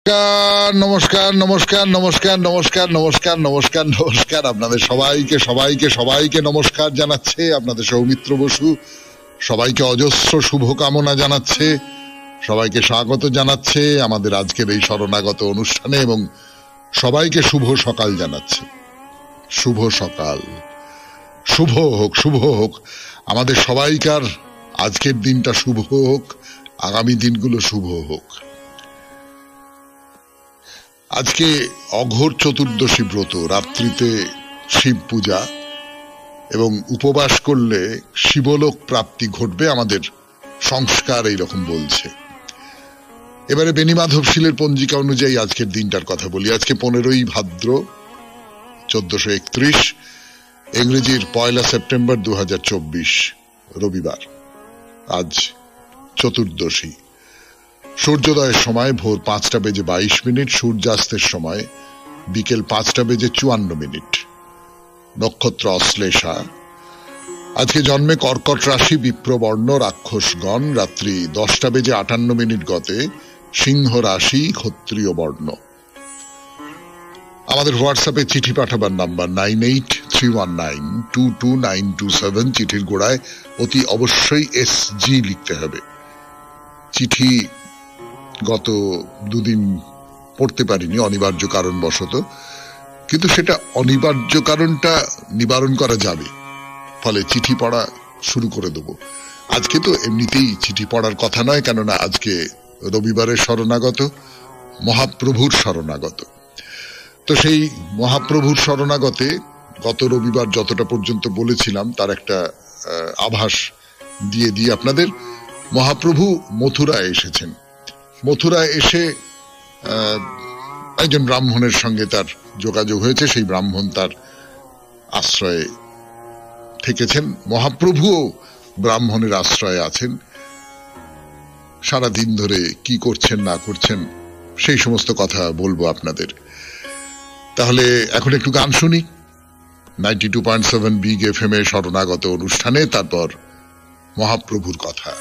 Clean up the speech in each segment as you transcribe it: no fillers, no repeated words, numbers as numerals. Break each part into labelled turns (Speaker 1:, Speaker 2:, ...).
Speaker 1: নমস্কার নমস্কার নমস্কার নমস্কার নমস্কার নমস্কার নমস্কার নমস্কার আপনাদের সবাইকে সবাইকে সবাইকে নমস্কার জানাচ্ছে আপনাদের সৌমিত্র বসু। সবাইকে অজস্র শুভকামনা জানাচ্ছে, সবাইকে স্বাগত জানাচ্ছে আমাদের আজকের এই শরণাগত অনুষ্ঠানে এবং সবাইকে শুভ সকাল জানাচ্ছে। শুভ সকাল, শুভ হোক, শুভ হোক আমাদের সবাইকার আজকের দিনটা শুভ হোক, আগামী দিনগুলো শুভ হোক। আজকে অঘোর চতুর্দশী ব্রত, রাত্রিতে শিব পূজা এবং উপবাস করলে শিবলোক প্রাপ্তি ঘটবে, আমাদের সংস্কার এইরকম বলছে। এবারে বেণীমাধবশীলের পঞ্জিকা অনুযায়ী আজকের দিনটার কথা বলি। আজকে 15ই ভাদ্র 1431, ইংরেজির 1 সেপ্টেম্বর 2024, রবিবার। আজ চতুর্দশী। সূর্যোদয়ের সময় ভোর 5:22, সূর্যাস্তের সময় বিকেল 5:54। নক্ষত্র অশ্লেষা। আজকে জন্মে কর্কট রাশি, বিপ্রবর্ণ, রাক্ষসগণ। রাত্রি 10:58 গতে সিংহ রাশি, ক্ষত্রিয় বর্ণ। আমাদের হোয়াটসঅ্যাপে চিঠি পাঠাবার নাম্বার 9831922927। চিঠির গোড়ায় অতি অবশ্যই SG লিখতে হবে। চিঠি গত দুদিন পড়তে পারিনি অনিবার্য কারণবশত, কিন্তু সেটা অনিবার্য কারণটা নিবারণ করা যাবে, ফলে চিঠি পড়া শুরু করে দেব। আজকে তো এমনিতেই চিঠি পড়ার কথা নয়, কেননা আজকে রবিবারের শরণাগত, মহাপ্রভুর শরণাগত। তো সেই মহাপ্রভুর শরণাগতে গত রবিবার যতটা পর্যন্ত বলেছিলাম তার একটা আভাস দিয়ে দিই আপনাদের। মহাপ্রভু মথুরায় এসেছেন। মথুরায় এসে একজন ব্রাহ্মণের সঙ্গে তার যোগাযোগ হয়েছে, সেই ব্রাহ্মণ তার আশ্রয়ে থেকেছেন। মহাপ্রভুও ব্রাহ্মণের আশ্রয়ে আছেন। সারা দিন ধরে কি করছেন না করছেন সেই সমস্ত কথা বলবো আপনাদের। তাহলে এখন একটু গান শুনি 92.7 বিগ FM এ শরণাগত অনুষ্ঠানে, তারপর মহাপ্রভুর কথা।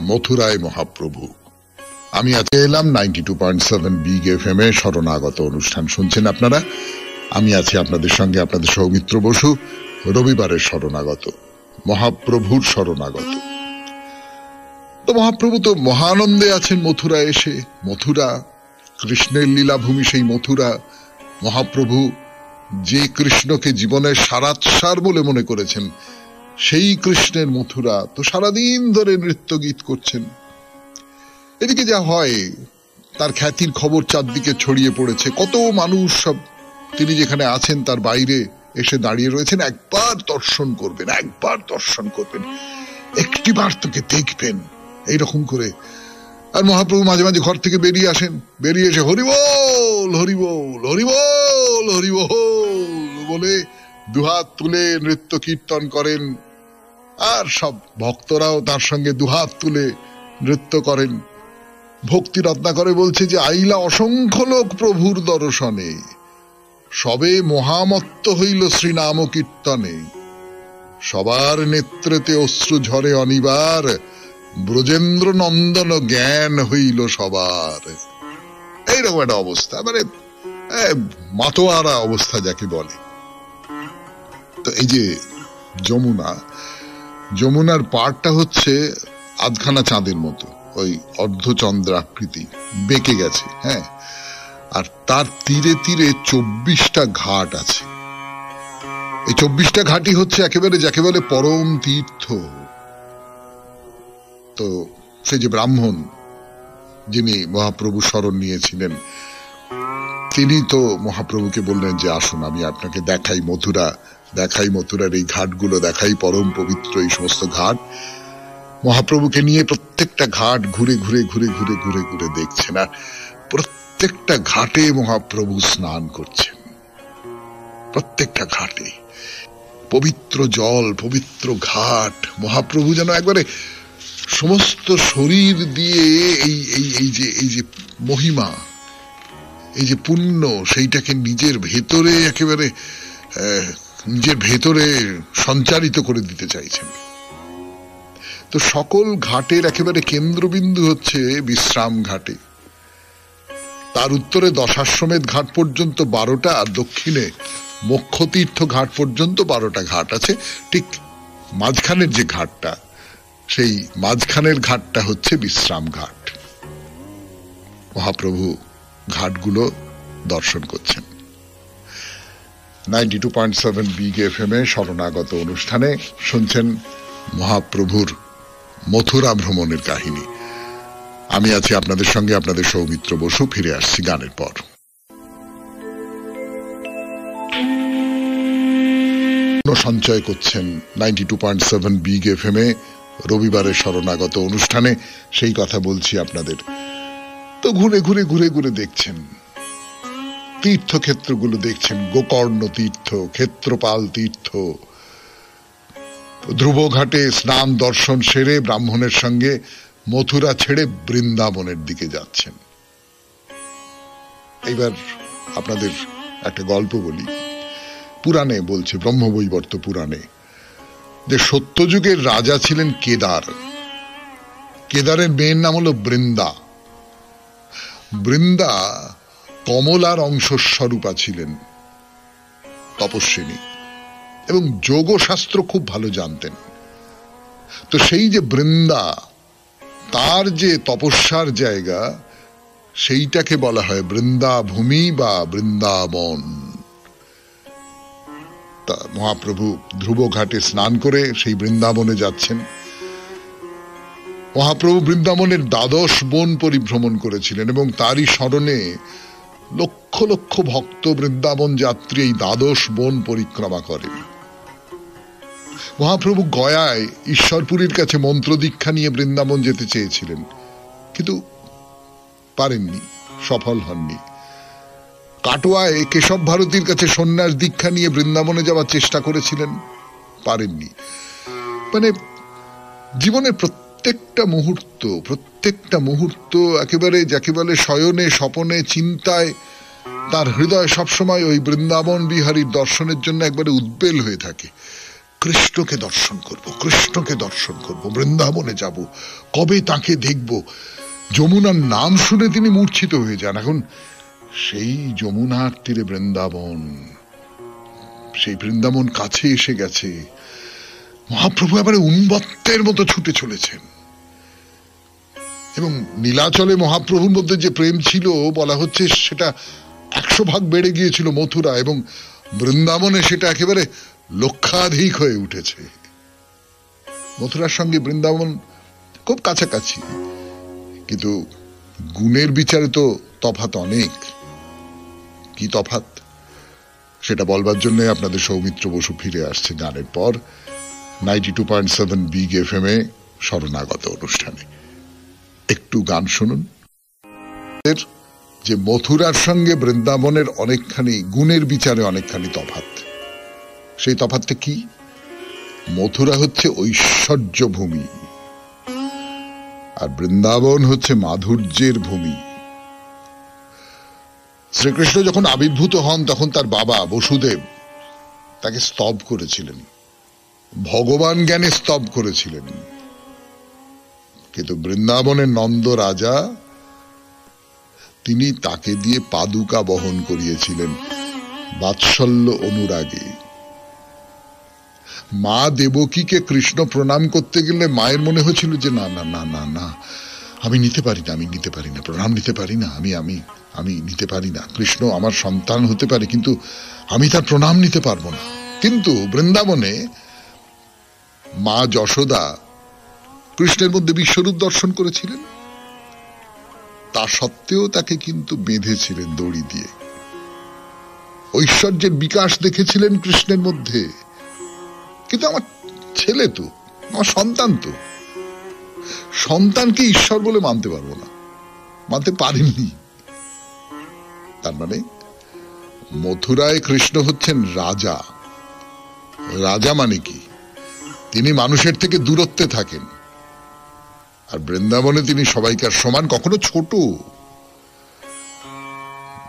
Speaker 1: মথুরায় মহাপ্রভু। আমি আজকে এলাম 92.7 বিগ FM এ শরণাগত অনুষ্ঠান শুনছেন আপনারা। আমি আছি আপনাদের সঙ্গে, আপনাদের সৌমিত্র বসু। রবিবারের শরণাগত, মহাপ্রভুর শরণাগত। তো মহাপ্রভু তো মহানন্দে আছেন মথুরায় এসে। মথুরা কৃষ্ণের লীলাভূমি, সেই মথুরা। মহাপ্রভু যে কৃষ্ণকে জীবনের সারাৎসার বলে মনে করেছেন, সেই কৃষ্ণের মথুরা তো সারাদিন ধরে নৃত্য গীত করছেন। এদিকে যা হয়, তার খ্যাতির খবর চারদিকে ছড়িয়ে পড়েছে। কত মানুষ সব তিনি যেখানে আছেন তার বাইরে এসে দাঁড়িয়ে রয়েছেন। একবার দর্শন করবেন, একবার দর্শন করবেন, একটিবার তোকে দেখবেন, এইরকম করে। আর মহাপ্রভু মাঝে মাঝে ঘর থেকে বেরিয়ে আসেন, বেরিয়ে এসে হরিবোল হরিবোল হরিবোল হরিবোল বলে দুহাত তুলে নৃত্য কীর্তন করেন। আর সব ভক্তরাও তার সঙ্গে দুহাত তুলে নৃত্য করেন। ভক্তি রত্নাকরে বলছে যে আইলা অসংখ্য লোক প্রভুর দর্শনে, সবে মহামত্ত হইল শ্রীনাম কীর্তনে। সবার নেত্রেতে অশ্রু ঝরে অনিবার, ব্রজেন্দ্র নন্দন জ্ঞান হইল সবার। এইরকম একটা অবস্থা, মানে মাতোয়ারা অবস্থা যাকে বলে। তো এই যে যমুনা, যমুনার পাড়টা হচ্ছে আধখানা চাঁদের মতো, ওই অর্ধচন্দ্রাকৃতি, বেঁকে গেছে। হ্যাঁ, আর তার তীরে তীরে 24টা ঘাট আছে। এই 24টা ঘাটই হচ্ছে একেবারে যাকে বলে পরম তীর্থ। তো সে যে ব্রাহ্মণ যিনি মহাপ্রভু শরণ নিয়েছিলেন, তিনি তো মহাপ্রভুকে বললেন যে আসুন আমি আপনাকে দেখাই মথুরা, দেখাই মথুরার এই ঘাটগুলো, দেখাই পরম পবিত্র এই সমস্ত ঘাট। মহাপ্রভুকে নিয়ে প্রত্যেকটা ঘাট ঘুরে ঘুরে ঘুরে ঘুরে ঘুরে ঘুরে দেখছেন, আর প্রত্যেকটা ঘাটে মহাপ্রভু স্নান করছেন। প্রত্যেকটা ঘাটে পবিত্র জল, পবিত্র ঘাট। মহাপ্রভু যেন একবারে সমস্ত শরীর দিয়ে এই যে মহিমা, এই যে পুণ্য, সেইটাকে নিজের ভেতরে একেবারে নিজের ভেতরে সঞ্চারিত করে দিতে চাইছেন। তো সকল ঘাটের একেবারে কেন্দ্রবিন্দু হচ্ছে বিশ্রাম ঘাটে। তার উত্তরে দশাশ্বমেধ ঘাট পর্যন্ত 12টা, আর দক্ষিণে মোক্ষতীর্থ ঘাট পর্যন্ত 12টা ঘাট আছে। ঠিক মাঝখানের যে ঘাটটা, সেই মাঝখানের ঘাটটা হচ্ছে বিশ্রাম ঘাট। মহাপ্রভু ঘাটগুলো দর্শন করছেন। 92.7 বিগ এফএম এ শরণাগত অনুষ্ঠানে শুনছেন মহাপ্রভুর মথুরা ভ্রমণের কাহিনী। আমি আছি আপনাদের সঙ্গে, আপনাদের সৌমিত্র বসু। ফিরে আসছি গানের পর। সঞ্চয় করছেন 92.7 বিগ এফএম এ রবিবারের শরণাগত অনুষ্ঠানে, সেই কথা বলছি আপনাদের। তো ঘুরে ঘুরে ঘুরে ঘুরে দেখছেন, তীর্থক্ষেত্রগুলো দেখছেন। গোকর্ণ তীর্থ, ক্ষেত্রপাল তীর্থ, ধ্রুবঘাটে স্নান দর্শন সেরে ব্রাহ্মণের সঙ্গে মথুরা ছেড়ে বৃন্দাবনের দিকে যাচ্ছেন। এইবার আপনাদের একটা গল্প বলি। পুরাণে বলছে, ব্রহ্মবৈবর্ত পুরাণে, যে সত্যযুগের রাজা ছিলেন কেদার। কেদারের মেয়ের নাম হলো বৃন্দা। বৃন্দা কমলার অংশস্বরূপা ছিলেন, তপস্বিনী, এবং যোগশাস্ত্র খুব ভালো জানতেন। তো সেই যে বৃন্দা, তার যে তপস্যার জায়গা, সেইটাকে বলা হয় বৃন্দাভূমি বা বৃন্দাবন। তা মহাপ্রভু ধ্রুব ঘাটে স্নান করে সেই বৃন্দাবনে যাচ্ছেন। মহাপ্রভু বৃন্দাবনের 12 বন পরিভ্রমণ করেছিলেন এবং তারই স্মরণে লক্ষ লক্ষ ভক্ত বৃন্দাবন যাত্রী এই 12 বন পরিক্রমা করেন। মহাপ্রভু গয়ায় ঈশ্বরপুরীর কাছে মন্ত্র দীক্ষা নিয়ে বৃন্দাবন যেতে চেয়েছিলেন, কিন্তু পারেননি, সফল হননি। কাটোয়ায় কেশব ভারতীর কাছে সন্ন্যাস দীক্ষা নিয়ে বৃন্দাবনে যাওয়ার চেষ্টা করেছিলেন, পারেননি। মানে জীবনের প্রত্যেকটা মুহূর্ত একেবারে যাকে বলে শয়নে স্বপনে চিন্তায় তার হৃদয় সবসময় ওই বৃন্দাবন বিহারীর দর্শনের জন্য একবারে উদ্বেল হয়ে থাকে। কৃষ্ণকে দর্শন করব, কৃষ্ণকে দর্শন করব, বৃন্দাবনে যাব, কবে তাকে দেখব। যমুনার নাম শুনে তিনি মূর্ছিত হয়ে যান। এখন সেই যমুনার তীরে বৃন্দাবন, সেই বৃন্দাবন কাছে এসে গেছে। মহাপ্রভু এবারে উন্মত্তের মতো ছুটে চলেছেন। এবং নীলাচলে মহাপ্রভুর মধ্যে যে প্রেম ছিল, বলা হচ্ছে সেটা 100 ভাগ বেড়ে গিয়েছিল মথুরা, এবং বৃন্দাবনে সেটা একেবারে লক্ষাধিক হয়ে উঠেছে। মথুরার সঙ্গে বৃন্দাবন খুব কাছাকাছি, কিন্তু গুণের বিচারে তো তফাৎ অনেক। কি তফাৎ, সেটা বলবার জন্য আপনাদের সৌমিত্র বসু ফিরে আসছে গানের পর 92.7 বিগ এফএম এ শরণাগত অনুষ্ঠানে। একটু গান শুনুন। যে মথুরার সঙ্গে বৃন্দাবনের অনেকখানি গুণের বিচারে অনেকখানি তফাৎ। সেই তফাৎটা কি? মথুরা হচ্ছে ঐশ্বর্য ভূমি, আর বৃন্দাবন হচ্ছে মাধুর্যের ভূমি। শ্রীকৃষ্ণ যখন আবির্ভূত হন, তখন তার বাবা বসুদেব তাকে স্তব করেছিলেন, ভগবান জ্ঞানে স্তব করেছিলেন। কিন্তু বৃন্দাবনের নন্দ রাজা, তিনি তাকে দিয়ে পাদুকা বহন করিয়েছিলেন বাৎসল্য অনুরাগে। মা দেবকীকে কৃষ্ণ প্রণাম করতে গেলে মায়ের মনে হয়েছিল যে না না না না না, আমি নিতে পারি না, প্রণাম নিতে পারি না, আমি নিতে পারি না। কৃষ্ণ আমার সন্তান হতে পারে, কিন্তু আমি তার প্রণাম নিতে পারবো না। কিন্তু বৃন্দাবনে মা যশোদা কৃষ্ণের মধ্যে বিশ্বরূপ দর্শন করেছিলেন, তা সত্ত্বেও তাকে কিন্তু বেঁধেছিলেন দড়ি দিয়ে। ঐশ্বর্যের বিকাশ দেখেছিলেন কৃষ্ণের মধ্যে, কিন্তু আমার ছেলে তো, আমার সন্তান তো, সন্তানকে ঈশ্বর বলে মানতে পারবো না, মানতে পারেননি। তার মানে মথুরায় কৃষ্ণ হচ্ছেন রাজা। রাজা মানে কি? তিনি মানুষের থেকে দূরত্বে থাকেন, আর বৃন্দাবনে তিনি সবাইকার সমান, কখনো ছোট।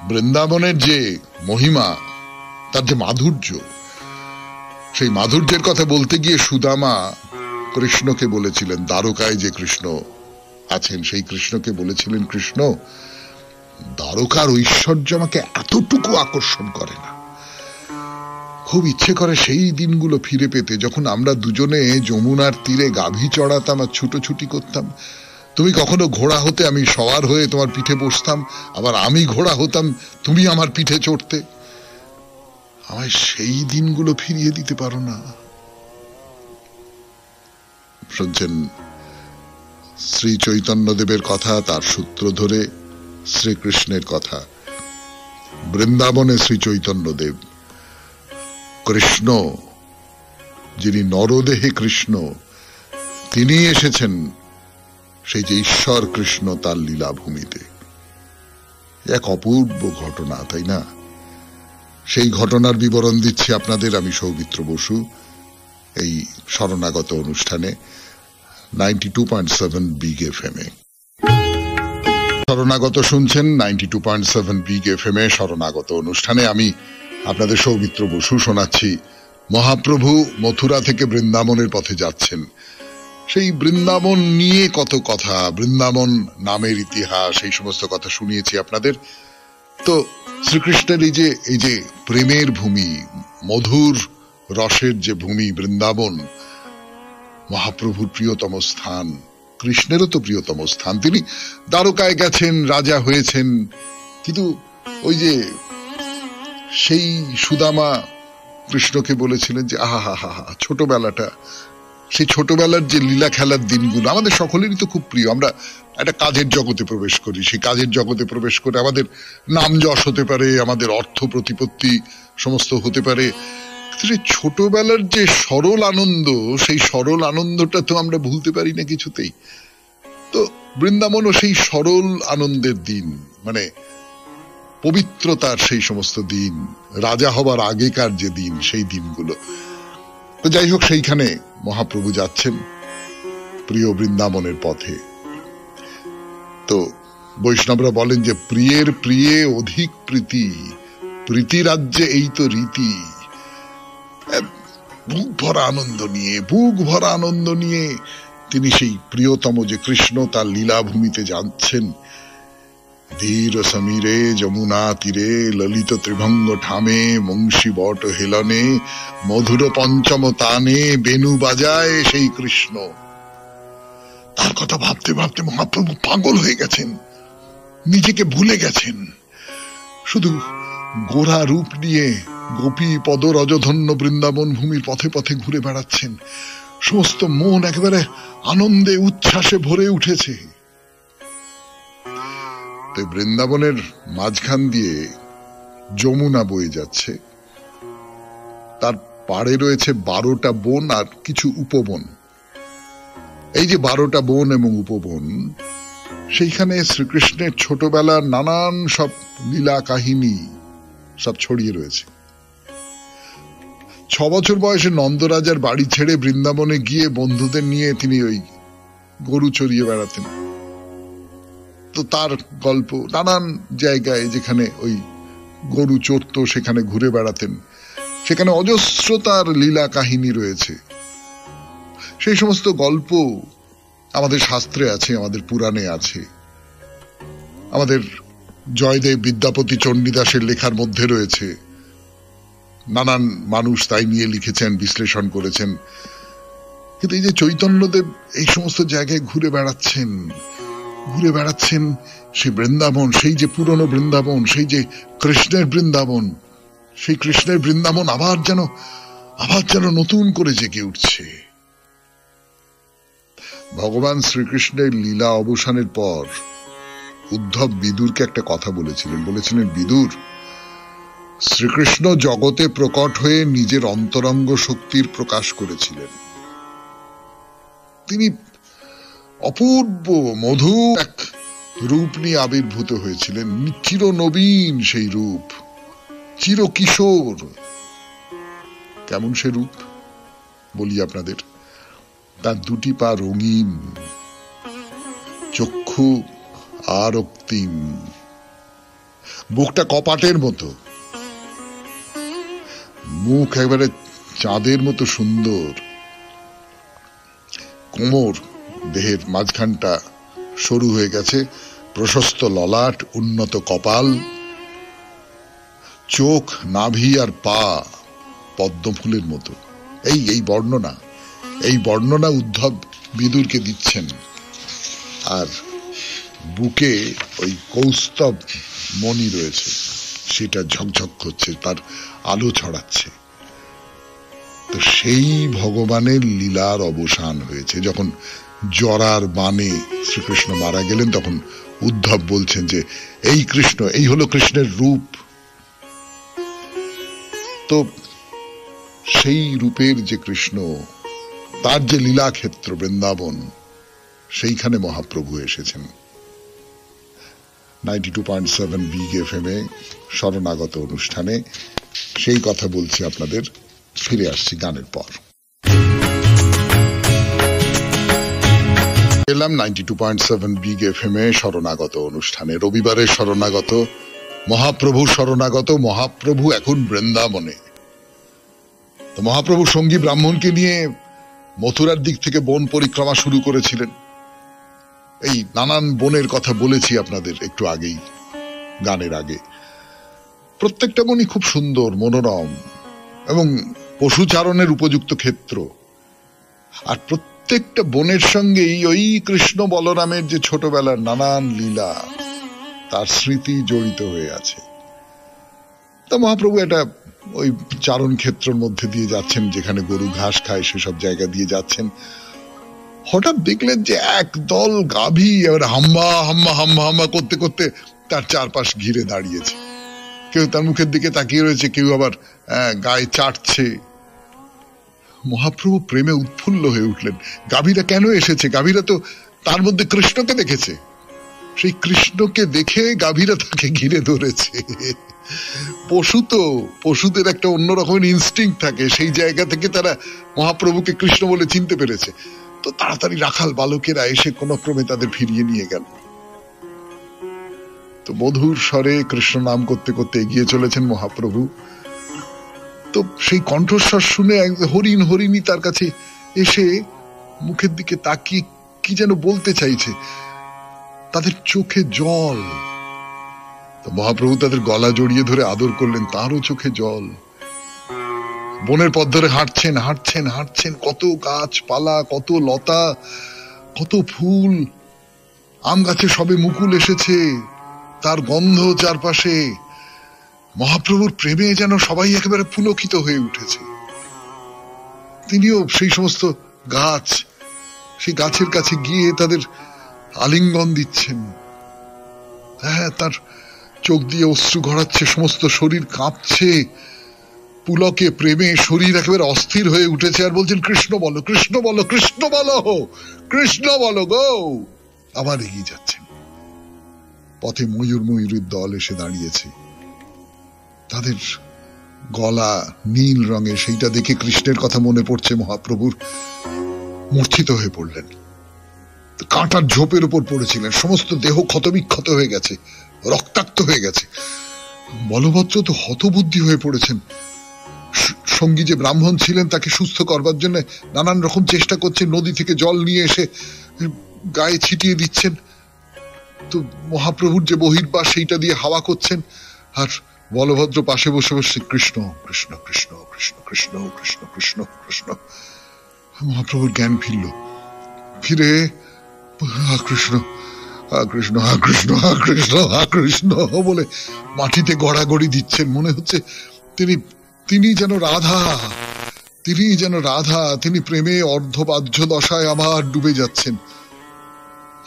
Speaker 1: বৃন্দাবনের যে মহিমা, তার যে মাধুর্য, সেই মাধুর্যের কথা বলতে গিয়ে সুদামা কৃষ্ণকে বলেছিলেন, দ্বারকায় যে কৃষ্ণ আছেন সেই কৃষ্ণকে বলেছিলেন, কৃষ্ণ দ্বারকার ঐশ্বর্য আমাকে এতটুকু আকর্ষণ করে না। খুব ইচ্ছে করে সেই দিনগুলো ফিরে পেতে, যখন আমরা দুজনে যমুনার তীরে গাভী চড়াতাম আর ছুটোছুটি করতাম। তুমি কখনো ঘোড়া হতে, আমি সওয়ার হয়ে তোমার পিঠে বসতাম, আবার আমি ঘোড়া হতাম, তুমি আমার পিঠে চড়তে। আমায় সেই দিনগুলো ফিরিয়ে দিতে পারো না? শুনছেন শ্রী চৈতন্যদেবের কথা, তার সূত্র ধরে শ্রীকৃষ্ণের কথা। বৃন্দাবনে শ্রী চৈতন্যদেব, কৃষ্ণ যিনি নরদেহে কৃষ্ণ, তিনি এসেছেন সেই যে ঈশ্বর কৃষ্ণ তার লীলাভূমিতে। এক অপূর্ব ঘটনা, তাই না? সেই ঘটনার বিবরণ দিচ্ছি আপনাদের আমি, সৌমিত্র বসু, এই শরণাগত অনুষ্ঠানে 92.7 বিগ এফএম এ। শরণাগত শুনছেন 92.7 বিগ এফএম এ শরণাগত অনুষ্ঠানে। আমি আপনাদের সৌমিত্র বসু শোনাচ্ছি। মহাপ্রভু মথুরা থেকে বৃন্দাবনের পথে যাচ্ছেন। সেই বৃন্দাবন নিয়ে কত কথা, বৃন্দাবন নামের ইতিহাস, এই সমস্ত কথা শুনিয়েছি আপনাদের। তো শ্রীকৃষ্ণের এই যে প্রেমের ভূমি, মধুর রসের যে ভূমি বৃন্দাবন, মহাপ্রভুর প্রিয়তম স্থান, কৃষ্ণেরও তো প্রিয়তম স্থান। তিনি দ্বারকায় গেছেন, রাজা হয়েছেন, কিন্তু ওই যে সেই সুদামা কৃষ্ণকে বলেছিলেন যে আহা হা হা হা, ছোটবেলাটা, সেই ছোটবেলার যে লীলা খেলার দিনগুলো আমাদের সকলেরই তো খুব প্রিয়। আমরা একটা কাজের জগতে প্রবেশ করি, সেই কাজের জগতে প্রবেশ করে আমাদের নাম যশ হতে পারে, আমাদের অর্থ প্রতিপত্তি সমস্ত হতে পারে, সেই ছোটবেলার যে সরল আনন্দ, সেই সরল আনন্দটা তো আমরা ভুলতে পারি না কিছুতেই। তো বৃন্দাবনও সেই সরল আনন্দের দিন, মানে পবিত্রতার সেই সমস্ত দিন, রাজা হবার আগেকার যে দিন, সেই দিনগুলো। তো যাই হোক, সেইখানে মহাপ্রভু যাচ্ছেন প্রিয় বৃন্দাবনের পথে। তো বৈষ্ণবরা বলেন যে প্রিয়ের প্রিয়ে অধিক প্রীতি, প্রীতি রাজ্যে এই তো রীতি। বুক ভরা আনন্দ নিয়ে তিনি সেই প্রিয়তম যে কৃষ্ণ তার লীলাভূমিতে যাচ্ছেন। ধীর সমীরে যমুনা তীরে ললিত ত্রিভঙ্গ ঠামে মংসী বট হেলনে মধুর পঞ্চম তানে বেনু বাজায় সেই কৃষ্ণ। তার কথা ভাবতে ভাবতে মহাপ্রভু পাগল হয়ে গেছেন, নিজেকে ভুলে গেছেন, শুধু গোরা রূপ নিয়ে গোপী পদ রজধন্য বৃন্দাবন ভূমির পথে পথে ঘুরে বেড়াচ্ছেন। সমস্ত মন একেবারে আনন্দে উচ্ছ্বাসে ভরে উঠেছে। বৃন্দাবনের মাঝখান দিয়ে যমুনা বয়ে যাচ্ছে, তার পাড়ে রয়েছে 12টা বন আর কিছু উপবন। এই যে 12টা বন এবং উপবন, সেইখানে শ্রীকৃষ্ণের ছোটবেলার নানান সব লীলা কাহিনী সব ছড়িয়ে রয়েছে। 6 বছর বয়সে নন্দরাজার বাড়ি ছেড়ে বৃন্দাবনে গিয়ে বন্ধুদের নিয়ে তিনি ওই গরু চড়িয়ে বেড়াতেন। তো তার গল্প, নানান জায়গায় যেখানে ওই গরু চড়ত সেখানে ঘুরে বেড়াতেন, সেখানে অজস্র তার লীলা কাহিনী রয়েছে। সেই সমস্ত গল্প আমাদের শাস্ত্রে আছে, আমাদের পুরাণে আছে, আমাদের জয়দেব বিদ্যাপতি চণ্ডীদাসের লেখার মধ্যে রয়েছে। নানান মানুষ তাই নিয়ে লিখেছেন, বিশ্লেষণ করেছেন। কিন্তু এই যে চৈতন্যদেব এই সমস্ত জায়গায় ঘুরে বেড়াচ্ছেন সেই বৃন্দাবন, সেই যে পুরনো বৃন্দাবন, সেই যে কৃষ্ণের বৃন্দাবন, সেই কৃষ্ণের বৃন্দাবন আবার যেন নতুন করে জেগে উঠছে। ভগবান শ্রীকৃষ্ণের লীলা অবসানের পর উদ্ধব বিদুরকে একটা কথা বলেছিলেন, বিদুর, শ্রীকৃষ্ণ জগতে প্রকট হয়ে নিজের অন্তরঙ্গ শক্তির প্রকাশ করেছিলেন। তিনি অপূর্ব মধু এক রূপ নিয়ে আবির্ভূত হয়েছিলেন, চির নবীন সেই রূপ, চির কিশোর। কেমন সে রূপ বলি আপনাদের। তার 2টি পা রঙিন, চক্ষু আর রক্তিম, বুকটা কপাটের মতো, মুখ একেবারে চাঁদের মতো সুন্দর, কোমর দেহের মাঝখানটা সরু হয়ে গেছে, প্রশস্ত ললাট, উন্নত কপাল, চোখ, নাভি আর পা পদ্মফুলের মতো। এই বর্ণনা উদ্ধব বিদুরকে দিচ্ছেন। আর বুকে ওই কৌস্তব মণি রয়েছে, সেটা ঝকঝক করছে, তার আলো ছড়াচ্ছে। তো সেই ভগবানের লীলার অবসান হয়েছে যখন জরার বাণে শ্রীকৃষ্ণ মারা গেলেন। তখন উদ্ধব বলছেন যে এই কৃষ্ণ, এই হলো কৃষ্ণের রূপ। তো সেই রূপের যে কৃষ্ণ, তার যে লীলাক্ষেত্র বৃন্দাবন, সেইখানে মহাপ্রভু এসেছেন। 92.7 বিগ এফএম এ শরণাগত অনুষ্ঠানে সেই কথা বলছি আপনাদের। ফিরে আসছি গানের পর। এলাম 92.7 বিগ এফএম এ শরণাগত অনুষ্ঠানে। রবিবারের শরণাগত, মহাপ্রভু শরণাগত। মহাপ্রভু এখন বৃন্দাবনে। তো মহাপ্রভু সঙ্গী ব্রাহ্মণকে নিয়ে মথুরার দিক থেকে বন পরিক্রমা শুরু করেছিলেন। এই নানান বনের কথা বলেছি আপনাদের একটু আগেই, গানের আগে। প্রত্যেকটা বনই খুব সুন্দর, মনোরম এবং পশুচারণের উপযুক্ত ক্ষেত্র। আর প্রত্যেকটা বনের সঙ্গেই ওই কৃষ্ণ বলরামের যে ছোটবেলার নানান লীলা, তার স্মৃতি জড়িত হয়ে আছে। তা মহাপ্রভু এটা ওই চারণ ক্ষেত্রের মধ্যে দিয়ে যাচ্ছেন, যেখানে গরু ঘাস খায়, সেসব জায়গা দিয়ে যাচ্ছেন। হঠাৎ দেখলেন যে একদল গাভী এবার হাম্বা হাম্বা হাম্বা হাম্বা করতে করতে তার চারপাশ ঘিরে দাঁড়িয়েছে। কেউ তার মুখের দিকে তাকিয়ে রয়েছে, কেউ আবার গায়ে চাটছে। মহাপ্রভু প্রেমে উৎফুল্ল হয়ে উঠলেন। গাভীরা কেন এসেছে? গাভীরা তো তার মধ্যে কৃষ্ণকে দেখেছে। সেই কৃষ্ণকে দেখে গাভীরা তাকে ঘিরে ধরেছে। পশুদের একটা অন্যরকম ইনস্টিংক্ট থাকে, সেই জায়গা থেকে তারা মহাপ্রভুকে কৃষ্ণ বলে চিনতে পেরেছে। তো তাড়াতাড়ি রাখাল বালকেরা এসে কোন ক্রমে তাদের ফিরিয়ে নিয়ে গেল। তো মধুর স্বরে কৃষ্ণ নাম করতে করতে এগিয়ে চলেছেন মহাপ্রভু। তো সেই কণ্ঠস্বর শুনে হরিণ হরিণী তার কাছে এসে মুখের দিকে তাকিয়ে কি যেন বলতে চাইছে, তাদের চোখে জল। তো মহাপ্রভু তাদের গলা জড়িয়ে ধরে আদর করলেন, তারও চোখে জল। বনের পথ ধরে হাঁটছেন হাঁটছেন হাঁটছেন, কত গাছপালা, কত লতা, কত ফুল। আম গাছে সবে মুকুল এসেছে, তার গন্ধ চারপাশে। মহাপ্রভুর প্রেমে যেন সবাই একেবারে পুলকিত হয়ে উঠেছে। তিনিও সেই সমস্ত গাছ, সেই গাছের কাছে গিয়ে তাদের আলিঙ্গন দিচ্ছেন। হ্যাঁ, তার চোখ দিয়ে অশ্রু গড়াচ্ছে, সমস্ত শরীর কাঁপছে পুলকে, প্রেমে শরীর একেবারে অস্থির হয়ে উঠেছে। আর বলছেন, কৃষ্ণ বলো, কৃষ্ণ বলো, কৃষ্ণ বলো, কৃষ্ণ বলো গো। আবার এগিয়ে যাচ্ছেন। পথে ময়ূরের দল এসে দাঁড়িয়েছে, তাদের গলা নীল রঙের। সেইটা দেখে কৃষ্ণের কথা মনে পড়ছে মহাপ্রভুর। মূর্ছিত হয়ে পড়লেন, কাঁটার ঝোপের উপর পড়েছিলেন। সমস্ত দেহ ক্ষতবিক্ষত হয়ে গেছে, রক্তাক্ত হয়ে গেছে। বলভদ্র তো হতবুদ্ধি হয়ে পড়েছেন। সঙ্গী যে ব্রাহ্মণ ছিলেন, তাকে সুস্থ করবার জন্য নানান রকম চেষ্টা করছেন। নদী থেকে জল নিয়ে এসে গায়ে ছিটিয়ে দিচ্ছেন। তো মহাপ্রভুর যে বহির্বাস, সেইটা দিয়ে হাওয়া করছেন। আর বলভদ্র পাশে বসে বসে কৃষ্ণ কৃষ্ণ কৃষ্ণ কৃষ্ণ কৃষ্ণ কৃষ্ণ কৃষ্ণ কৃষ্ণ। মহাপ্রভুর জ্ঞান ফিরল। ফিরে কৃষ্ণ কৃষ্ণ কৃষ্ণ কৃষ্ণ কৃষ্ণ বলে মাটিতে গড়াগড়ি দিচ্ছেন। মনে হচ্ছে তিনি যেন রাধা, তিনি যেন রাধা। তিনি প্রেমে অর্ধবাহ্য দশায় আবার ডুবে যাচ্ছেন,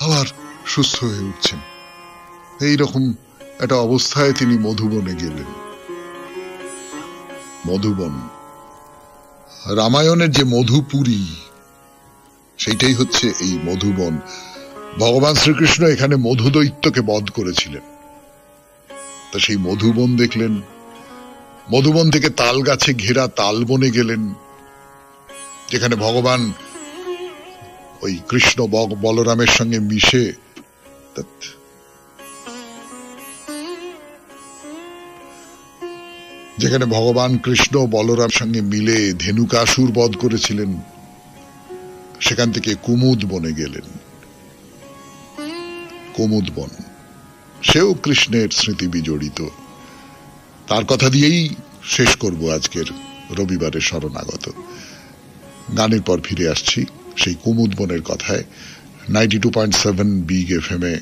Speaker 1: আবার সুস্থ হয়ে উঠছেন। এইরকম একটা অবস্থায় তিনি মধুবনে গেলেন। মধুবন, রামায়ণের যে মধুপুরী, সেইটাই হচ্ছে এই মধুবন। ভগবান শ্রীকৃষ্ণ এখানে মধু দৈত্যকে বধ করেছিলেন। তা সেই মধুবন দেখলেন। মধুবন থেকে তাল গাছে ঘেরা তালবনে গেলেন, যেখানে ভগবান ওই কৃষ্ণ বলরামের সঙ্গে মিশে যেখানে ভগবান কৃষ্ণ বলরামের সঙ্গে মিলে ধেনুকাসুর বধ করেছিলেন। সেখান থেকে কুমুদ বনে গেলেন। কুমুদ বন, সেও কৃষ্ণের স্মৃতি বিজড়িত। তার কথা দিয়েই শেষ করব আজকের রবিবারের শরণাগত। গানের পর ফিরে আসছি সেই কুমুদ বনের কথায়। 92.7 বিগ এফএম এ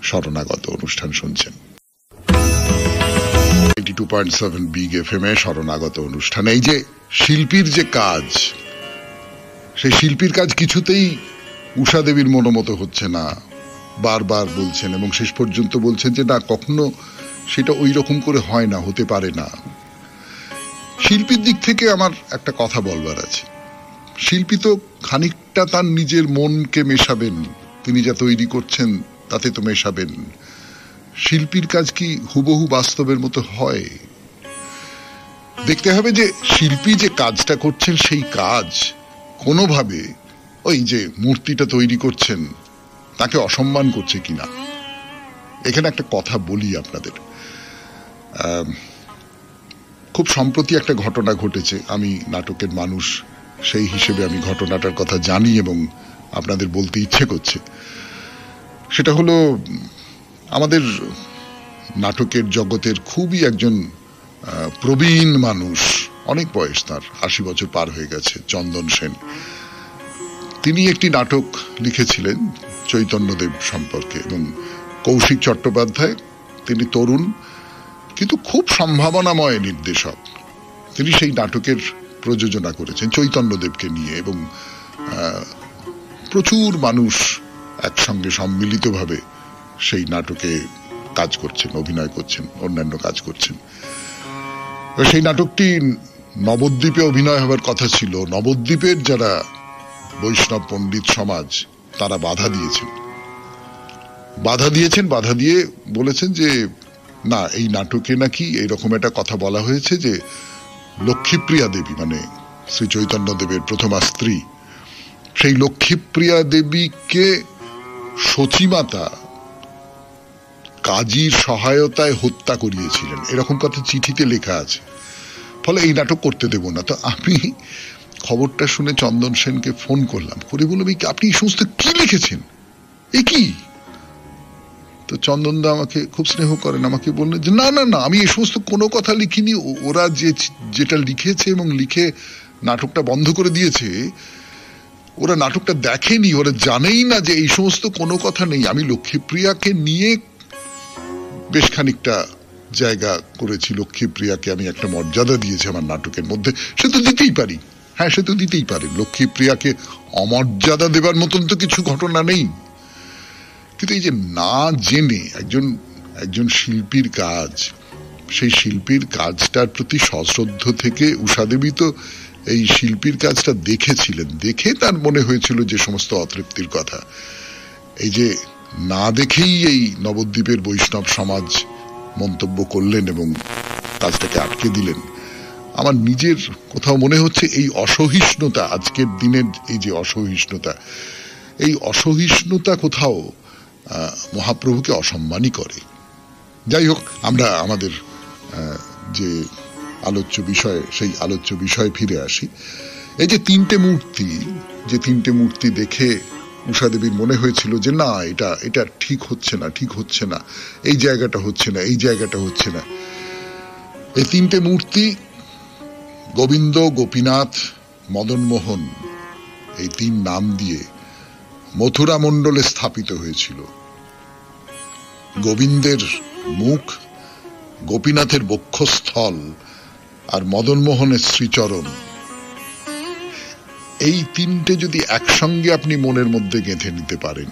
Speaker 1: শরণাগত অনুষ্ঠান শুনছেন। 92.7 বিগ এফএম এ শরণাগত অনুষ্ঠান। এই যে শিল্পীর যে কাজ, সেই শিল্পীর কাজ কিছুতেই উষা দেবীর মনোমতো হচ্ছে না, বারবার বলছেন এবং শেষ পর্যন্ত বলছেন যে না, কখনো সেটা ওই রকম করে হয় না, হতে পারে না। শিল্পীর দিক থেকে আমার একটা কথা বলবার আছে। শিল্পী তো খানিকটা তার নিজের মনকে মেশাবেন, তিনি যা তৈরি করছেন তাতে তো মেশাবেন। শিল্পীর কাজ কি হুবহু বাস্তবের মতো হয়? দেখতে হবে যে শিল্পী যে কাজটা করছেন সেই কাজ কোনোভাবে ওই যে মূর্তিটা তৈরি করছেন তাকে অসম্মান করছে কিনা। এখানে একটা কথা বলি আপনাদের। খুব সম্প্রতি একটা ঘটনা ঘটেছে। আমি নাটকের মানুষ, সেই হিসেবে আমি ঘটনাটার কথা জানি এবং আপনাদের বলতে ইচ্ছে করছে। সেটা হলো আমাদের নাটকের জগতের খুবই একজন প্রবীণ মানুষ, অনেক বয়স তার, 80 বছর পার হয়ে গেছে, চন্দন সেন। তিনি একটি নাটক লিখেছিলেন চৈতন্যদেব সম্পর্কে এবং কৌশিক চট্টোপাধ্যায়, তিনি তরুণ কিন্তু খুব সম্ভাবনাময় নির্দেশক। তিনি সেই নাটকের প্রযোজনা করেছেন চৈতন্যদেবকে নিয়ে এবং প্রচুর মানুষ একসঙ্গে সম্মিলিতভাবে সেই নাটকে কাজ করছেন, অভিনয় করছেন, অন্যান্য কাজ করছেন। সেই নাটকটি নবদ্বীপে অভিনয় হবার কথা ছিল। নবদ্বীপের যারা বৈষ্ণব পণ্ডিত সমাজ তারা বাধা দিয়েছেন। বাধা দিয়ে বলেছেন যে না, এই নাটকে নাকি এইরকম একটা কথা বলা হয়েছে যে লক্ষ্মীপ্রিয়া দেবী, মানে শ্রী চৈতন্য দেবের প্রথমা স্ত্রী, সেই লক্ষ্মীপ্রিয়া দেবীকে সচিমাতা কাজীর সহায়তায় হত্যা করিয়েছিলেন, এরকম কথা চিঠিতে লেখা আছে। ফলে এই নাটক করতে দেব না। তো আমি খবরটা শুনে চন্দন সেনকে ফোন করলাম, করে বললাম আপনি এই সমস্ত কি লিখেছেন, এ কি? তো চন্দনদা আমাকে খুব স্নেহ করেন, আমাকে বললেন যে না না না, আমি এই সমস্ত কোনো কথা লিখিনি। ওরা যেটা লিখেছে এবং লিখে নাটকটা বন্ধ করে দিয়েছে, ওরা নাটকটা দেখেনি, ওরা জানেই না যে এই সমস্ত কোনো কথা নেই। আমি লক্ষ্মীপ্রিয়াকে নিয়ে বেশ খানিকটা জায়গা করেছি, লক্ষ্মীপ্রিয়াকে আমি একটা মর্যাদা দিয়েছি আমার নাটকের মধ্যে। সে তো দিতেই পারি, হ্যাঁ সে তো দিতেই পারে। লক্ষ্মীপ্রিয়াকে অমর্যাদা দেবার মতন তো কিছু ঘটনা নেই। কিন্তু এই যে না জেনে একজন শিল্পীর কাজ, সেই শিল্পীর কাজটার প্রতি সশ্রদ্ধ থেকে উষাদেবী তো এই শিল্পীর কাজটা দেখেছিলেন, দেখে তার মনে হয়েছিল যে সমস্ত অতৃপ্তির কথা, এই যে না দেখেই এই নবদ্বীপের বৈষ্ণব সমাজ মন্তব্য করলেন এবং কাজটাকে আটকে দিলেন। আমার নিজের কোথাও মনে হচ্ছে এই অসহিষ্ণুতা, আজকের দিনের এই যে অসহিষ্ণুতা, এই অসহিষ্ণুতা কোথাও মহাপ্রভুকে অসম্মানই করে। যাই হোক, আমরা আমাদের যে আলোচ্য বিষয়, সেই আলোচ্য বিষয়ে ফিরে আসি। এই যে তিনটে মূর্তি দেখে উষাদেবীর মনে হয়েছিল যে না, এটা ঠিক হচ্ছে না, এই জায়গাটা হচ্ছে না। এই তিনটে মূর্তি গোবিন্দ, গোপীনাথ, মদনমোহন, এই তিন নাম দিয়ে মথুরা মণ্ডলে স্থাপিত হয়েছিল। গোবিন্দের মুখ, গোপীনাথের বক্ষস্থল আর মদনমোহনের শ্রীচরণ, এই তিনটে যদি একসঙ্গে আপনি মনের মধ্যে গেঁথে নিতে পারেন,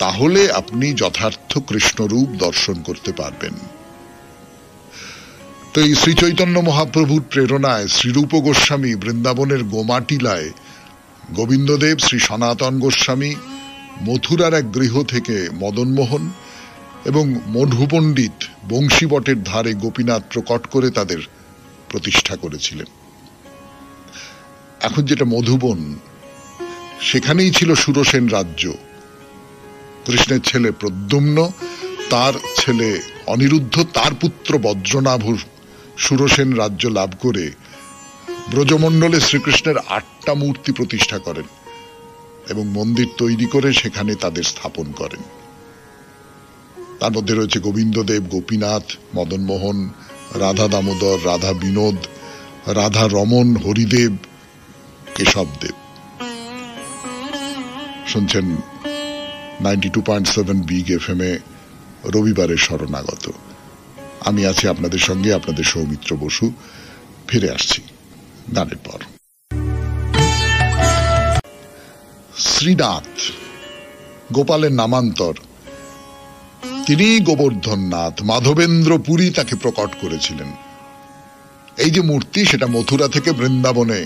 Speaker 1: তাহলে আপনি যথার্থ কৃষ্ণরূপ দর্শন করতে পারবেন। তো এই শ্রী চৈতন্য মহাপ্রভুর প্রেরণায় শ্রীরূপ গোস্বামী বৃন্দাবনের গোমাটিলায়, গোবিন্দদেব শ্রী সনাতন গোস্বামী মথুরার এক গৃহ থেকে মদনমোহন এবং মধু পণ্ডিত বংশীবটের ধারে গোপীনাথ প্রকট করে তাদের প্রতিষ্ঠা করেছিলেন। এখন যেটা মধুবন, সেখানেই ছিল সুরসেন রাজ্য। কৃষ্ণের ছেলে প্রদ্যুম্ন, তার ছেলে অনিরুদ্ধ, তার পুত্র বজ্রনাভ সুরসেন রাজ্য লাভ করে ব্রজমণ্ডলে শ্রীকৃষ্ণের 8টা মূর্তি প্রতিষ্ঠা করেন এবং মন্দির তৈরি করে সেখানে তাদের স্থাপন করেন। তার মধ্যে রয়েছে গোবিন্দদেব, গোপীনাথ, মদনমোহন, রাধা দামোদর, রাধা বিনোদ, রাধা রমন, হরিদেব, কেশবদেব। শুনছেন 92.7 বিগ এফএম এ রবিবারের শরণাগত। আমি আছি আপনাদের সঙ্গে, আপনাদের সৌমিত্র বসু। ফিরে আসছি গানের পর। শ্রীনাথ গোপালের নামান্তর, তিনি গোবর্ধননাথ। মাধবেন্দ্র পুরী তাকে প্রকট করেছিলেন। এই যে মূর্তি, সেটা মথুরা থেকে বৃন্দাবনে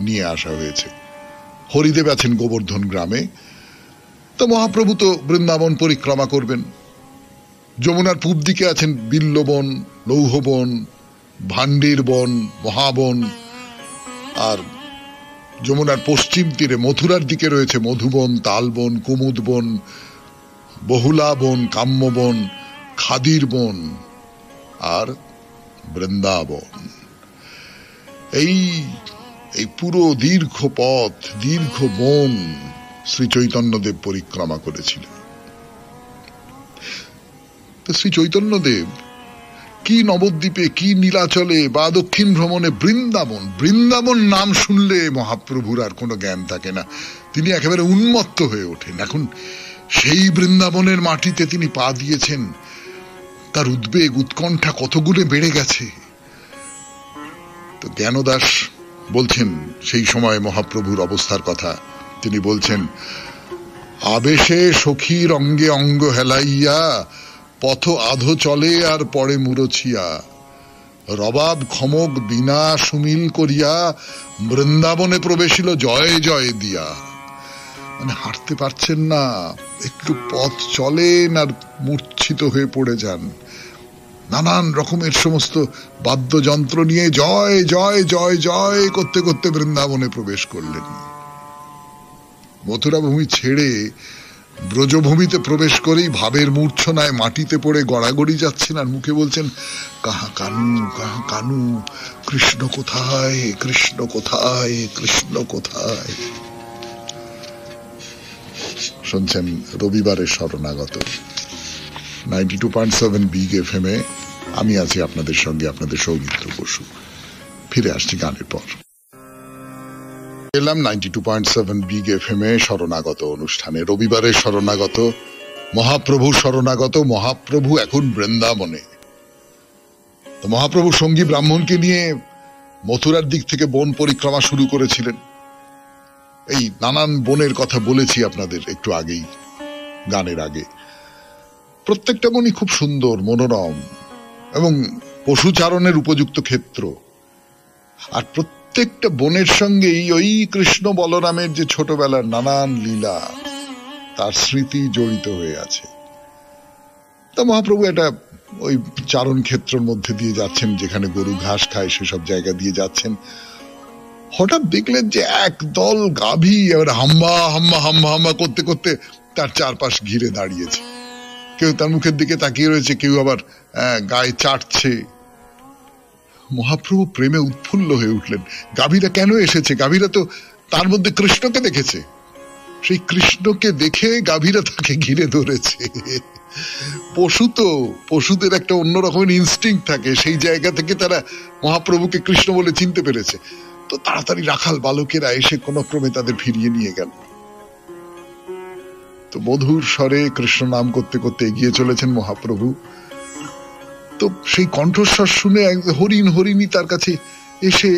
Speaker 1: নিয়ে আসা হয়েছে। হরিদেব আছেন গোবর্ধন গ্রামে, তো মহাপ্রভু তো বৃন্দাবন পরিক্রমা করবেন। যমুনার পূব দিকে আছেন বিল্লবন, লৌহবন, ভান্ডির বন, মহাবন, আর যমুনার পশ্চিম তীরে মথুরার দিকে রয়েছে মধুবন, তালবন, কুমুদবন, বহুলা বন, কাম্যবন, খাদির বন আর বৃন্দাবন। এই পুরো দীর্ঘ পথ, দীর্ঘ বন শ্রী চৈতন্যদেব পরিক্রমা করেছিলেন। তো শ্রী চৈতন্যদেব কি নবদ্বীপে, কি নীলাচলে বা দক্ষিণ ভ্রমণে বৃন্দাবন নাম শুনলে মহাপ্রভুর আর কোনো জ্ঞান থাকে না। তিনি একেবারে উন্মত্ত হয়ে ওঠেন। এখন সেই বৃন্দাবনের মাটিতে তিনি পা দিয়েছেন, তার উদ্বেগ, উৎকণ্ঠা কতগুণে বেড়ে গেছে। তো জ্ঞানদাস বলছেন সেই সময় মহাপ্রভুর অবস্থার কথা। তিনি বলছেন, আবেশে সখীর অঙ্গে অঙ্গ হেলাইয়া পথ আধো চলে আর পড়ে মুরছিয়া, রবাব খমক বিনা সুমিল করিয়া বৃন্দাবনে প্রবেশিল জয় জয় দিয়া। মানে হাঁটতে পারছেন না, একটু পথ চলেন আর মূর্ছিত হয়ে পড়ে যান। নানান রকমের সমস্ত বাদ্যযন্ত্র নিয়ে জয় জয় জয় জয় করতে করতে বৃন্দাবনে প্রবেশ করলেন। মথুরা ভূমি ছেড়ে ব্রজভূমিতে প্রবেশ করেই ভাবের মূর্ছনায় মাটিতে পড়ে গড়াগড়ি যাচ্ছেন আর মুখে বলছেন, কাহা কানু, কাহা কানু, কৃষ্ণ কোথায়, কৃষ্ণ কোথায়, কৃষ্ণ কোথায়। শুনছেন রবিবারের শরণাগত 92.7 বিগ এফএম এ। আমি আছি আপনাদের সঙ্গে, আপনাদের সৌমিত্র বসু। ফিরে আসছি গানের পর। এলাম 92.7 বিগ এফএম এ শরণাগত অনুষ্ঠানে। রবিবারের শরণাগত, মহাপ্রভু শরণাগত। মহাপ্রভু এখন বৃন্দাবনে। তো মহাপ্রভু সঙ্গী ব্রাহ্মণকে নিয়ে মথুরার দিক থেকে বন পরিক্রমা শুরু করেছিলেন। এই নানান বনের কথা বলেছি আপনাদের একটু আগেই, গানের আগে। প্রত্যেকটা বনই খুব সুন্দর, মনোরম এবং পশুচারণের উপযুক্ত ক্ষেত্র। আর প্রত্যেকটা বনের সঙ্গেই ওই কৃষ্ণ বলরামের যে ছোটবেলার নানান লীলা, তার স্মৃতি জড়িত হয়ে আছে। তা মহাপ্রভু এটা ওই চারণ ক্ষেত্রের মধ্যে দিয়ে যাচ্ছেন, যেখানে গরু ঘাস খায় সেসব জায়গা দিয়ে যাচ্ছেন। হঠাৎ দেখলেন যে একদল গাভী এবার হাম্বা হাম্বা হাম্বা হাম্বা করতে করতে তার চারপাশ ঘিরে দাঁড়িয়েছে। কেউ তার মুখের দিকে তাকিয়ে রয়েছে, কেউ আবার গায়ে চাটছে। মহাপ্রভু প্রেমে উৎফুল্ল হয়ে উঠলেন। গাভীরা কেন এসেছে? গাভীরা তো তার মধ্যে কৃষ্ণকে দেখেছে। সেই কৃষ্ণকে দেখে গাভীরা তাকে ঘিরে ধরেছে। পশু তো, পশুদের একটা অন্যরকমের ইনস্টিংক্ট থাকে, সেই জায়গা থেকে তারা মহাপ্রভুকে কৃষ্ণ বলে চিনতে পেরেছে। তো তাড়াতাড়ি রাখাল বালকেরা এসে কোন ক্রমে তাদের ফিরিয়ে নিয়ে গেল। তো মধুর স্বরে কৃষ্ণ নাম করতে করতে এগিয়ে চলেছেন মহাপ্রভু। তো সেই কণ্ঠস্বর শুনে হরিণ হরিণী তার কাছে এসে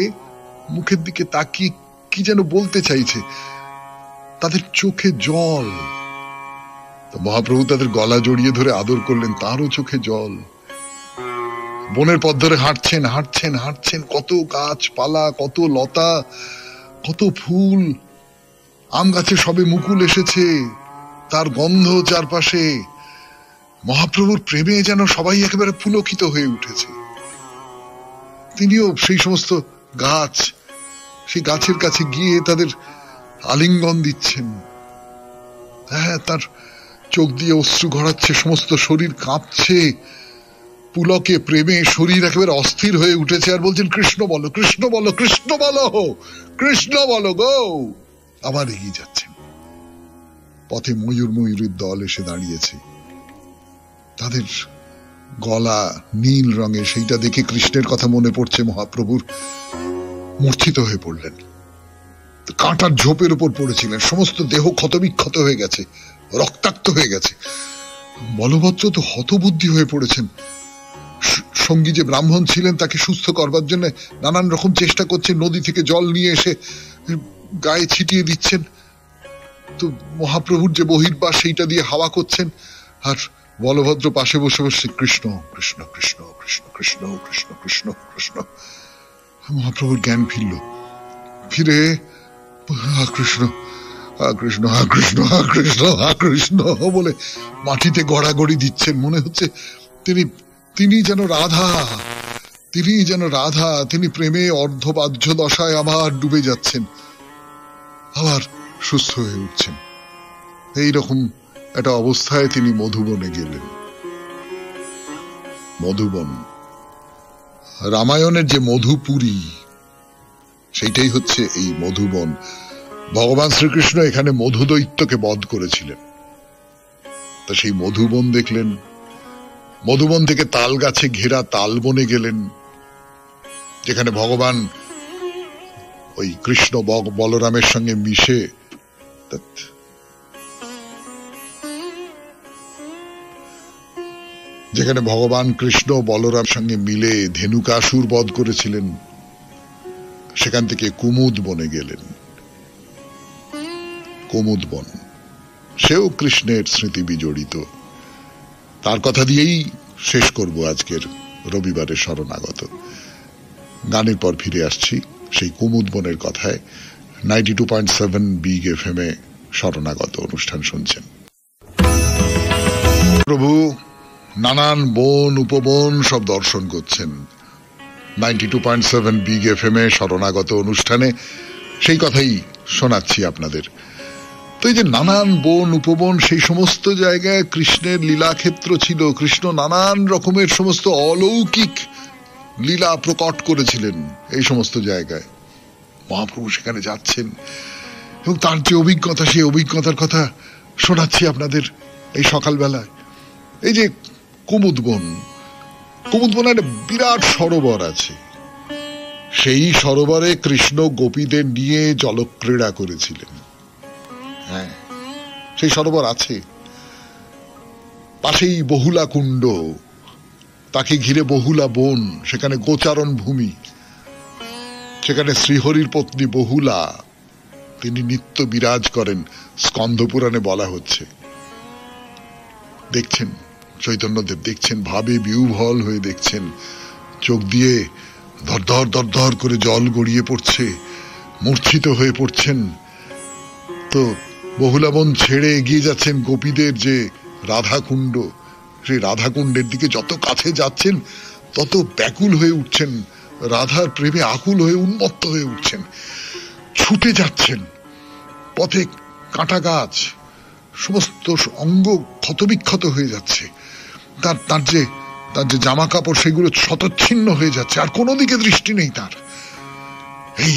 Speaker 1: মুখের দিকে তাকিয়ে কি যেন বলতে চাইছে, তাদের চোখে জল। তো মহাপ্রভু তাদের গলা জড়িয়ে ধরে আদর করলেন, তারও চোখে জল। বনের পথ ধরে হাঁটছেন হাঁটছেন হাঁটছেন, কত গাছপালা, কত লতা, কত ফুল। আম গাছে সবে মুকুল এসেছে, তার গন্ধ চারপাশে। মহাপ্রভুর প্রেমে যেন সবাই একেবারে পুলকিত হয়ে উঠেছে। তিনিও সেই সমস্ত গাছ, সেই গাছের কাছে গিয়ে তাদের আলিঙ্গন দিচ্ছেন। হ্যাঁ, তার চোখ দিয়ে অশ্রু গড়াচ্ছে, সমস্ত শরীর কাঁপছে পুলকে, প্রেমে শরীর একেবারে অস্থির হয়ে উঠেছে। আর বলছেন, কৃষ্ণ বলো, কৃষ্ণ বলো, কৃষ্ণ বলো, কৃষ্ণ বলো গো। আবার এগিয়ে যাচ্ছেন। পথে ময়ূরের দল এসে দাঁড়িয়েছে। তাদের গলা নীল রঙে, সেইটা দেখে কৃষ্ণের কথা মনে পড়ছে মহাপ্রভুর। মূর্ছিত হয়ে পড়লেন, কাঁটার ঝোপের উপর পড়েছিলেন, সমস্ত দেহ ক্ষতবিক্ষত হয়ে গেছে, রক্তাক্ত হয়ে গেছে। বলভদ্র তো হতবুদ্ধি হয়ে পড়েছেন। সঙ্গী যে ব্রাহ্মণ ছিলেন তাকে সুস্থ করবার জন্য নানান রকম চেষ্টা করছেন, নদী থেকে জল নিয়ে এসে গায়ে ছিটিয়ে দিচ্ছেন, তো মহাপ্রভুর যে বহির্বাস সেইটা দিয়ে হাওয়া করছেন, আর বলভদ্র পাশে বসে বসে কৃষ্ণ কৃষ্ণ কৃষ্ণ কৃষ্ণ কৃষ্ণ কৃষ্ণ কৃষ্ণ কৃষ্ণ। মহাপ্রভুর জ্ঞান ফিরল, ফিরে কৃষ্ণ কৃষ্ণ কৃষ্ণ কৃষ্ণ কৃষ্ণ বলে মাটিতে গড়াগড়ি দিচ্ছেন। মনে হচ্ছে তিনি যেন রাধা, তিনি যেন রাধা, তিনি প্রেমে অর্ধবাহ্য দশায় আবার ডুবে যাচ্ছেন, আবার সুস্থ হয়ে উঠছেন। এইরকম একটা অবস্থায় তিনি মধুবনে গেলেন। মধুবন, রামায়ণের যে মধুপুরী, সেইটাই হচ্ছে এই মধুবন। ভগবান শ্রীকৃষ্ণ এখানে মধু দৈত্যকে বধ করেছিলেন, তা সেই মধুবন দেখলেন। মধুবন থেকে তাল গাছে ঘেরা তালবনে গেলেন, যেখানে ভগবান ওই কৃষ্ণ বলরামের সঙ্গে মিশে যেখানে ভগবান কৃষ্ণ বলরামের সঙ্গে মিলে ধেনুকাসুর বধ করেছিলেন। সেখান থেকে কুমুদ বনে গেলেন। কুমুদ বন, সেও কৃষ্ণের স্মৃতি বিজড়িত। তার কথা দিয়েই শেষ করব আজকের রবিবারের শরণাগত। গানের পর ফিরে আসছি সেই কুমুদ বনের কথায়। 92.7 বিগ FM এ শরণাগত অনুষ্ঠান শুনছেন। প্রভু নানান বন উপবন সব দর্শন করছেন 92.7 বিগ FM এ শরণাগত অনুষ্ঠানে, সেই কথাই শোনাচ্ছি আপনাদের। তো এই যে নানান বন উপবন, সেই সমস্ত জায়গায় কৃষ্ণের লীলাক্ষেত্র ছিল। কৃষ্ণ নানান রকমের সমস্ত অলৌকিক লীলা প্রকট করেছিলেন এই সমস্ত জায়গায়। মহাপ্রভু সেখানে যাচ্ছেন এবং তার যে অভিজ্ঞতা, সেই অভিজ্ঞতার কথা শোনাচ্ছি আপনাদের এই সকালবেলায়। এই যে কুমুদ বন, কুমুদ বনে একটা বিরাট সরোবর আছে। সেই সরোবরে কৃষ্ণ গোপীদের নিয়ে জলক্রীড়া করেছিলেন। হ্যাঁ, সেই সরোবর আছে। পাশেই বহুলা কুণ্ড, তাকে ঘিরে বহুলা বন, সেখানে গোচারণ ভূমি, সেখানে শ্রীহরির পত্নী বহুলা তিনি নিত্য বিরাজ করেন, স্কন্ধ পুরাণে বলা হচ্ছে। দেখছেন চৈতন্যদেব, দেখছেন, ভাবে বিহ্বল হয়ে দেখছেন, চোখ দিয়ে ধরধর ধরধর করে জল গড়িয়ে পড়ছে, মূর্ছিত হয়ে পড়ছেন। তো বহুলাবন ছেড়ে এগিয়ে যাচ্ছেন গোপীদের যে রাধাকুণ্ড, সেই রাধাকুণ্ডের দিকে যত কাছে যাচ্ছেন তত ব্যাকুল হয়ে উঠছেন, রাধার প্রেমে আকুল হয়ে উন্মত্ত হয়ে উঠছেন, ছুটে যাচ্ছেন। পথে কাঁটা গাছ, সমস্ত অঙ্গ ক্ষতবিক্ষত হয়ে যাচ্ছে, তার যে জামা কাপড় সেগুলো শতচ্ছিন্ন হয়ে যাচ্ছে, আর কোনো দিকে দৃষ্টি নেই তার। এই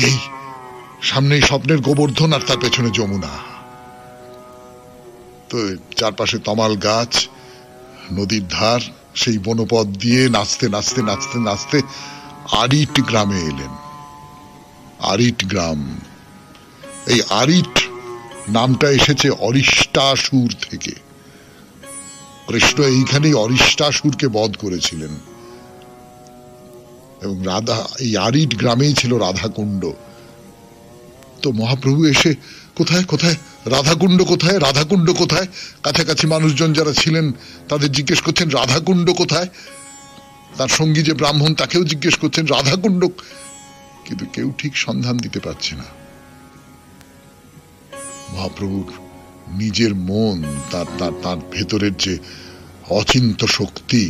Speaker 1: সামনে স্বপ্নের গোবর্ধন, আর তার পেছনে যমুনা। তো চারপাশে তমাল গাছ, নদীর ধার, সেই বনপথ দিয়ে নাচতে নাচতে নাচতে নাচতে আরিট গ্রামে এলেন। আরিট গ্রাম, এই আরিট নামটা এসেছে অরিষ্টাসুর থেকে। কৃষ্ণ এইখানেই অরিষ্টাসুরকে বধ করেছিলেন এবং রাধা, এই আরিট গ্রামেই ছিল রাধাকুণ্ড। তো মহাপ্রভু এসে কোথায় কোথায় রাধাকুণ্ড কোথায়, রাধাকুণ্ড কোথায়, কাছাকাছি মানুষজন যারা ছিলেন তাদের জিজ্ঞেস করছেন রাধাকুণ্ড কোথায়। তার সঙ্গী যে ব্রাহ্মণ তাকেও জিজ্ঞেস করছেন রাধাকুণ্ড, কিন্তু কেউ ঠিক সন্ধান দিতে পারছে না। মহাপ্রভুর নিজের মন, তার ভেতরের যে অচিন্ত শক্তি,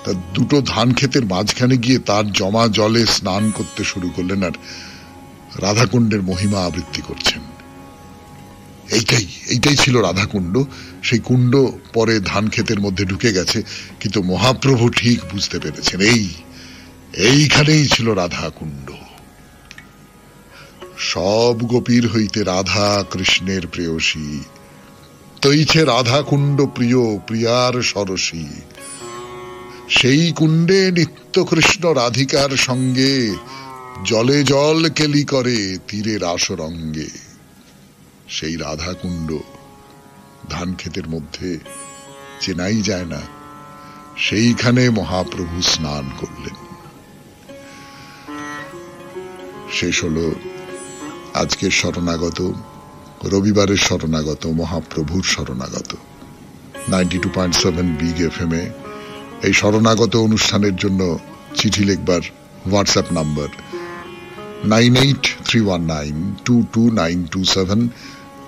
Speaker 1: তার দুটো ধান ক্ষেতের মাঝখানে গিয়ে তার জমা জলে স্নান করতে শুরু করলেন আর রাধাকুণ্ডের মহিমা আবৃত্তি করছেন। এইটাই ছিল রাধাকুণ্ড। সেই কুণ্ড পরে ধান ক্ষেতের মধ্যে ঢুকে গেছে, কিন্তু মহাপ্রভু ঠিক বুঝতে পেরেছেন এইখানেই ছিল রাধাকুণ্ড। সব গোপীর হইতে রাধা কৃষ্ণের প্রেয়সী, তৈছে রাধা কুণ্ড প্রিয় প্রিয়ার সরসী, সেই কুণ্ডে নিত্য কৃষ্ণ রাধিকার সঙ্গে জলে জল কেলি করে তীরের আসরঙ্গে। সেই রাধা কুণ্ড ধান ক্ষেতের মধ্যে চেনাই যায় না, সেইখানে মহাপ্রভু স্নান করলেন। শেষ হলো আজকের শরণাগত, রবিবারের শরণাগত, মহাপ্রভুর শরণাগত 92.7 বিগ FM এ। এই শরণাগত অনুষ্ঠানের জন্য চিঠি লিখবার হোয়াটসঅ্যাপ নাম্বার 9831922927।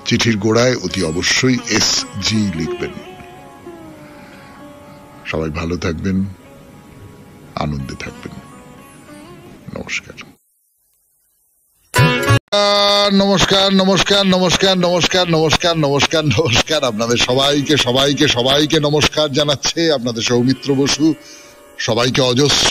Speaker 1: চিঠির গোড়ায় অতি অবশ্যই SG লিখবেন। সবাই ভালো থাকবেন, আনন্দে থাকবেন। নমস্কার নমস্কার নমস্কার নমস্কার নমস্কার নমস্কার নমস্কার নমস্কার। আপনাদের সবাইকে সবাইকে সবাইকে নমস্কার জানাচ্ছে আপনাদের সৌমিত্র বসু। সবাইকে অজস্র